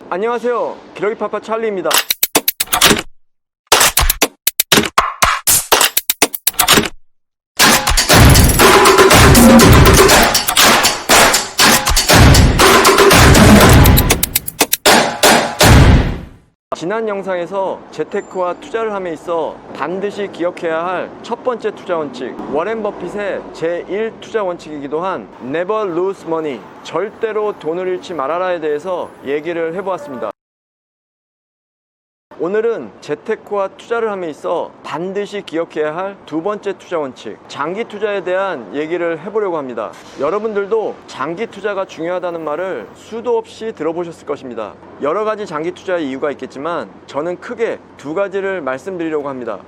안녕하세요. 기러기 파파 찰리입니다. 지난 영상에서 재테크와 투자를 함에 있어 반드시 기억해야 할 첫 번째 투자 원칙, 워렌 버핏의 제1 투자 원칙이기도 한 Never lose money, 절대로 돈을 잃지 말아라에 대해서 얘기를 해보았습니다. 오늘은 재테크와 투자를 함에 있어 반드시 기억해야 할 두 번째 투자 원칙, 장기 투자에 대한 얘기를 해보려고 합니다. 여러분들도 장기 투자가 중요하다는 말을 수도 없이 들어보셨을 것입니다. 여러 가지 장기 투자의 이유가 있겠지만 저는 크게 두 가지를 말씀드리려고 합니다.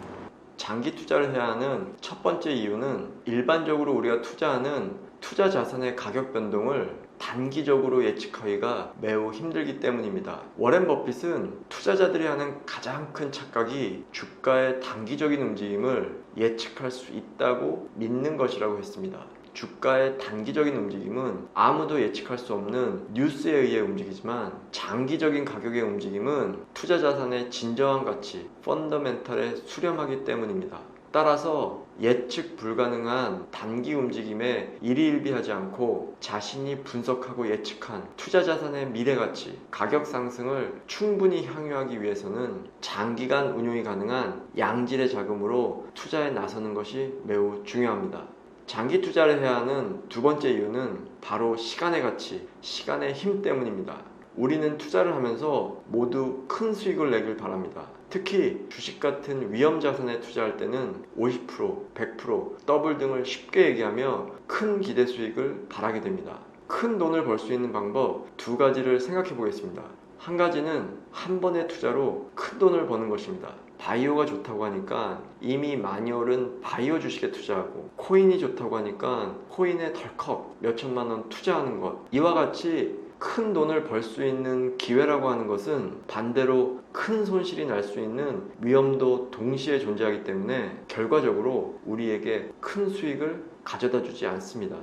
장기 투자를 해야 하는 첫 번째 이유는 일반적으로 우리가 투자하는 투자 자산의 가격 변동을 단기적으로 예측하기가 매우 힘들기 때문입니다. 워렌 버핏은 투자자들이 하는 가장 큰 착각이 주가의 단기적인 움직임을 예측할 수 있다고 믿는 것이라고 했습니다. 주가의 단기적인 움직임은 아무도 예측할 수 없는 뉴스에 의해 움직이지만 장기적인 가격의 움직임은 투자 자산의 진정한 가치, 펀더멘탈에 수렴하기 때문입니다. 따라서 예측 불가능한 단기 움직임에 일희일비하지 않고 자신이 분석하고 예측한 투자 자산의 미래 가치, 가격 상승을 충분히 향유하기 위해서는 장기간 운용이 가능한 양질의 자금으로 투자에 나서는 것이 매우 중요합니다. 장기 투자를 해야 하는 두 번째 이유는 바로 시간의 가치, 시간의 힘 때문입니다. 우리는 투자를 하면서 모두 큰 수익을 내길 바랍니다. 특히 주식 같은 위험 자산에 투자할 때는 50%, 100%, 더블 등을 쉽게 얘기하며 큰 기대 수익을 바라게 됩니다. 큰 돈을 벌 수 있는 방법 두 가지를 생각해 보겠습니다. 한 가지는 한 번의 투자로 큰 돈을 버는 것입니다. 바이오가 좋다고 하니까 이미 많이 오른 바이오 주식에 투자하고, 코인이 좋다고 하니까 코인에 덜컥 몇천만 원 투자하는 것, 이와 같이 큰 돈을 벌 수 있는 기회라고 하는 것은 반대로 큰 손실이 날 수 있는 위험도 동시에 존재하기 때문에 결과적으로 우리에게 큰 수익을 가져다 주지 않습니다.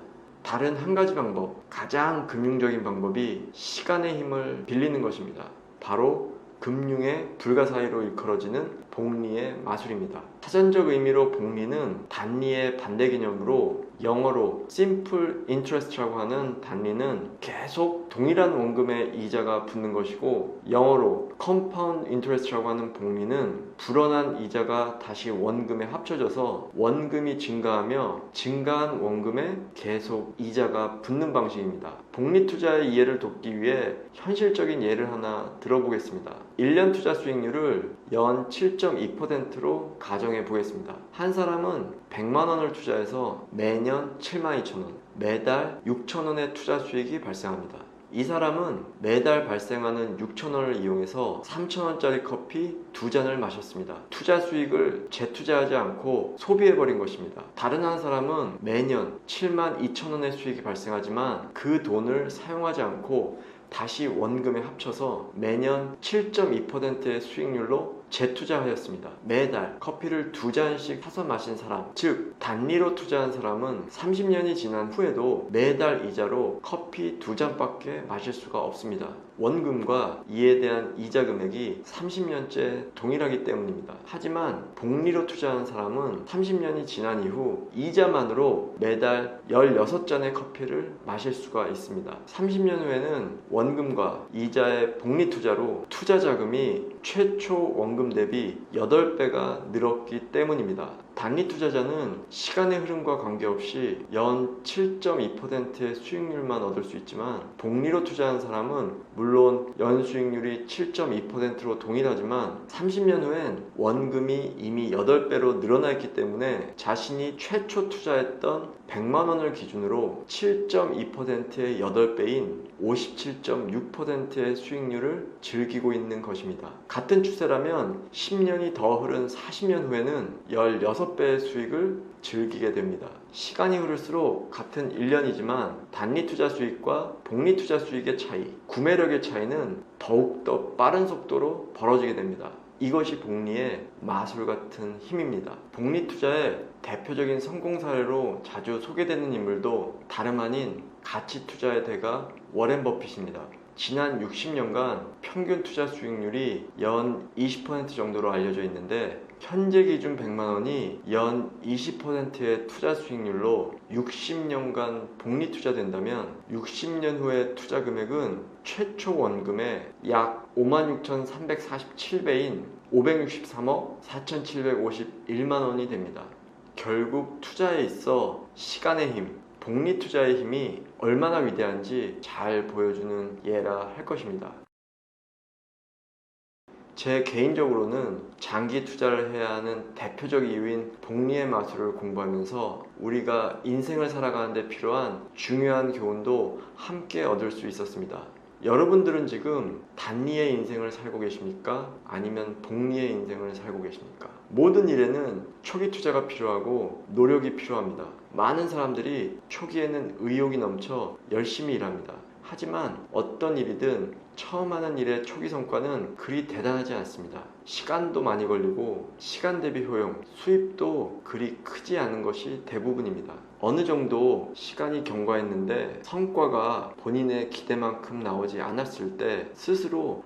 다른 한 가지 방법, 가장 금융적인 방법이 시간의 힘을 빌리는 것입니다. 바로 금융의 불가사의로 일컬어지는 복리의 마술입니다. 사전적 의미로 복리는 단리의 반대 개념으로 영어로 simple interest라고 하는 단리는 계속 동일한 원금의 이자가 붙는 것이고, 영어로 compound interest라고 하는 복리는 불어난 이자가 다시 원금에 합쳐져서 원금이 증가하며 증가한 원금에 계속 이자가 붙는 방식입니다. 복리 투자의 이해를 돕기 위해 현실적인 예를 하나 들어보겠습니다. 1년 투자 수익률을 연 7.2%로 가정해 보겠습니다. 한 사람은 100만 원을 투자해서 매년 72,000원, 매달 6,000원의 투자 수익이 발생합니다. 이 사람은 매달 발생하는 6,000원을 이용해서 3,000원짜리 커피 2잔을 마셨습니다. 투자 수익을 재투자하지 않고 소비해버린 것입니다. 다른 한 사람은 매년 72,000원의 수익이 발생하지만 그 돈을 사용하지 않고 다시 원금에 합쳐서 매년 7.2%의 수익률로 재투자하였습니다. 매달 커피를 2잔씩 사서 마신 사람, 즉 단리로 투자한 사람은 30년이 지난 후에도 매달 이자로 커피 2잔밖에 마실 수가 없습니다. 원금과 이에 대한 이자 금액이 30년째 동일하기 때문입니다. 하지만 복리로 투자한 사람은 30년이 지난 이후 이자만으로 매달 16잔의 커피를 마실 수가 있습니다. 30년 후에는 원금과 이자의 복리 투자로 투자 자금이 최초 원금 대비 8배가 늘었기 때문입니다. 단리 투자자는 시간의 흐름과 관계없이 연 7.2%의 수익률만 얻을 수 있지만, 복리로 투자한 사람은 물론 연 수익률이 7.2%로 동일하지만 30년 후엔 원금이 이미 8배로 늘어나 있기 때문에 자신이 최초 투자했던 100만 원을 기준으로 7.2%의 8배인 57.6%의 수익률을 즐기고 있는 것입니다. 같은 추세라면 10년이 더 흐른 40년 후에는 16배의 수익을 즐기게 됩니다. 시간이 흐를수록 같은 1년이지만 단리 투자 수익과 복리 투자 수익의 차이, 구매력의 차이는 더욱더 빠른 속도로 벌어지게 됩니다. 이것이 복리의 마술 같은 힘입니다. 복리 투자의 대표적인 성공 사례로 자주 소개되는 인물도 다름 아닌 가치 투자의 대가 워렌 버핏입니다. 지난 60년간 평균 투자 수익률이 연 20% 정도로 알려져 있는데 현재 기준 100만 원이 연 20%의 투자 수익률로 60년간 복리 투자된다면 60년 후의 투자 금액은 최초 원금의 약 56,347배인 563억 4,751만 원이 됩니다. 결국 투자에 있어 시간의 힘, 복리 투자의 힘이 얼마나 위대한지 잘 보여주는 예라 할 것입니다. 제 개인적으로는 장기 투자를 해야 하는 대표적 이유인 복리의 마술을 공부하면서 우리가 인생을 살아가는 데 필요한 중요한 교훈도 함께 얻을 수 있었습니다. 여러분들은 지금 단리의 인생을 살고 계십니까? 아니면 복리의 인생을 살고 계십니까? 모든 일에는 초기 투자가 필요하고 노력이 필요합니다. 많은 사람들이 초기에는 의욕이 넘쳐 열심히 일합니다. 하지만 어떤 일이든 처음 하는 일의 초기 성과는 그리 대단하지 않습니다. 시간도 많이 걸리고 시간 대비 효용, 수입도 그리 크지 않은 것이 대부분입니다. 어느 정도 시간이 경과했는데 성과가 본인의 기대만큼 나오지 않았을 때 스스로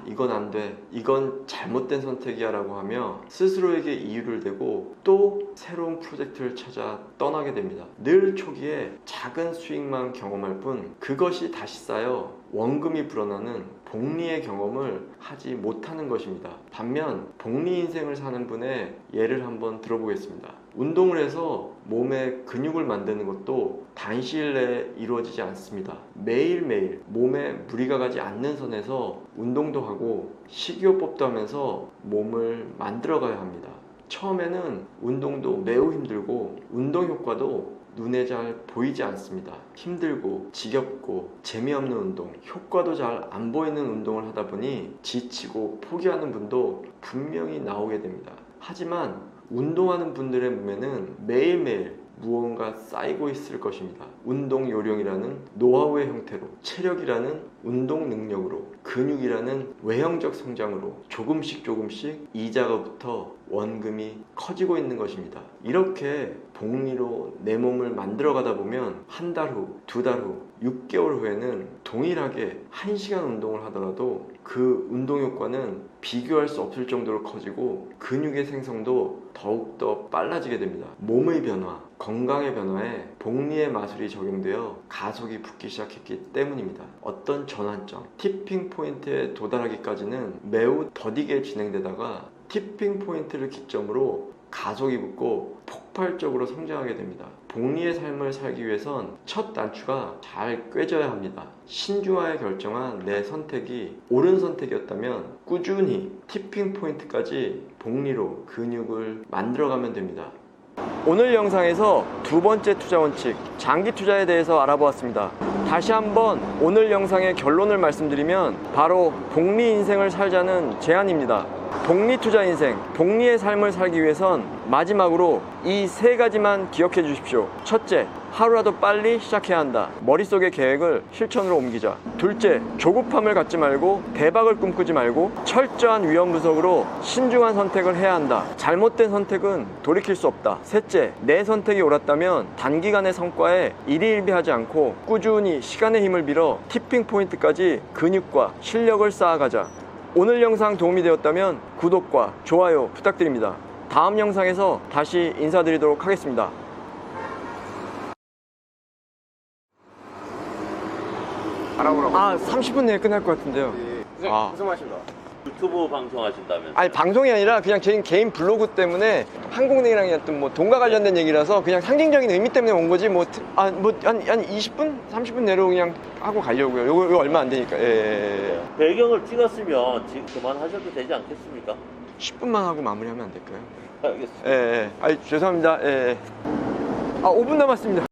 이건 안 돼, 이건 잘못된 선택이야 라고 하며 스스로에게 이유를 대고 또 새로운 프로젝트를 찾아 떠나게 됩니다. 늘 초기에 작은 수익만 경험할 뿐 그것이 다시 쌓여 원금이 불어나는 복리의 경험을 하지 못하는 것입니다. 반면 복리 인생을 사는 분의 예를 한번 들어보겠습니다. 운동을 해서 몸에 근육을 만드는 것도 단시일 내에 이루어지지 않습니다. 매일매일 몸에 무리가 가지 않는 선에서 운동도 하고 식이요법도 하면서 몸을 만들어 가야 합니다. 처음에는 운동도 매우 힘들고 운동 효과도 눈에 잘 보이지 않습니다. 힘들고 지겹고 재미없는 운동, 효과도 잘 안 보이는 운동을 하다 보니 지치고 포기하는 분도 분명히 나오게 됩니다. 하지만 운동하는 분들의 몸에는 매일매일 무언가 쌓이고 있을 것입니다. 운동 요령이라는 노하우의 형태로, 체력이라는 운동 능력으로, 근육이라는 외형적 성장으로 조금씩 이자가부터 원금이 커지고 있는 것입니다. 이렇게 복리로 내 몸을 만들어 가다 보면 한 달 후, 두 달 후, 6개월 후에는 동일하게 1시간 운동을 하더라도 그 운동 효과는 비교할 수 없을 정도로 커지고 근육의 생성도 더욱더 빨라지게 됩니다. 몸의 변화, 건강의 변화에 복리의 마술이 적용되어 가속이 붙기 시작했기 때문입니다. 어떤 전환점, 티핑 포인트에 도달하기까지는 매우 더디게 진행되다가 티핑 포인트를 기점으로 가속이 붙고 폭발적으로 성장하게 됩니다. 복리의 삶을 살기 위해선 첫 단추가 잘 꿰져야 합니다. 신중하게 결정한 내 선택이 옳은 선택이었다면 꾸준히 티핑 포인트까지 복리로 근육을 만들어가면 됩니다. 오늘 영상에서 두 번째 투자 원칙, 장기 투자에 대해서 알아보았습니다. 다시 한번 오늘 영상의 결론을 말씀드리면 바로 복리 인생을 살자는 제안입니다. 복리 투자 인생, 복리의 삶을 살기 위해선 마지막으로 이 세 가지만 기억해 주십시오. 첫째, 하루라도 빨리 시작해야 한다. 머릿속의 계획을 실천으로 옮기자. 둘째, 조급함을 갖지 말고 대박을 꿈꾸지 말고 철저한 위험 분석으로 신중한 선택을 해야 한다. 잘못된 선택은 돌이킬 수 없다. 셋째, 내 선택이 옳았다면 단기간의 성과에 일희일비하지 않고 꾸준히 시간의 힘을 빌어 티핑 포인트까지 근육과 실력을 쌓아가자. 오늘 영상 도움이 되었다면 구독과 좋아요 부탁드립니다. 다음 영상에서 다시 인사드리도록 하겠습니다. 알아보라고. 30분 내에 끝날 것 같은데요. 고생하십니다. 유튜브 방송하신다면? 아니, 방송이 아니라 그냥 개인 블로그 때문에 항공능이랑 어떤 뭐 돈과 관련된 얘기라서 그냥 상징적인 의미 때문에 온 거지 한 20분? 30분 내로 그냥 하고 가려고요. 이거 얼마 안 되니까. 예. 배경을 찍었으면 지금 그만하셔도 되지 않겠습니까? 10분만 하고 마무리하면 안 될까요? 알겠습니다. 예. 죄송합니다. 5분 남았습니다.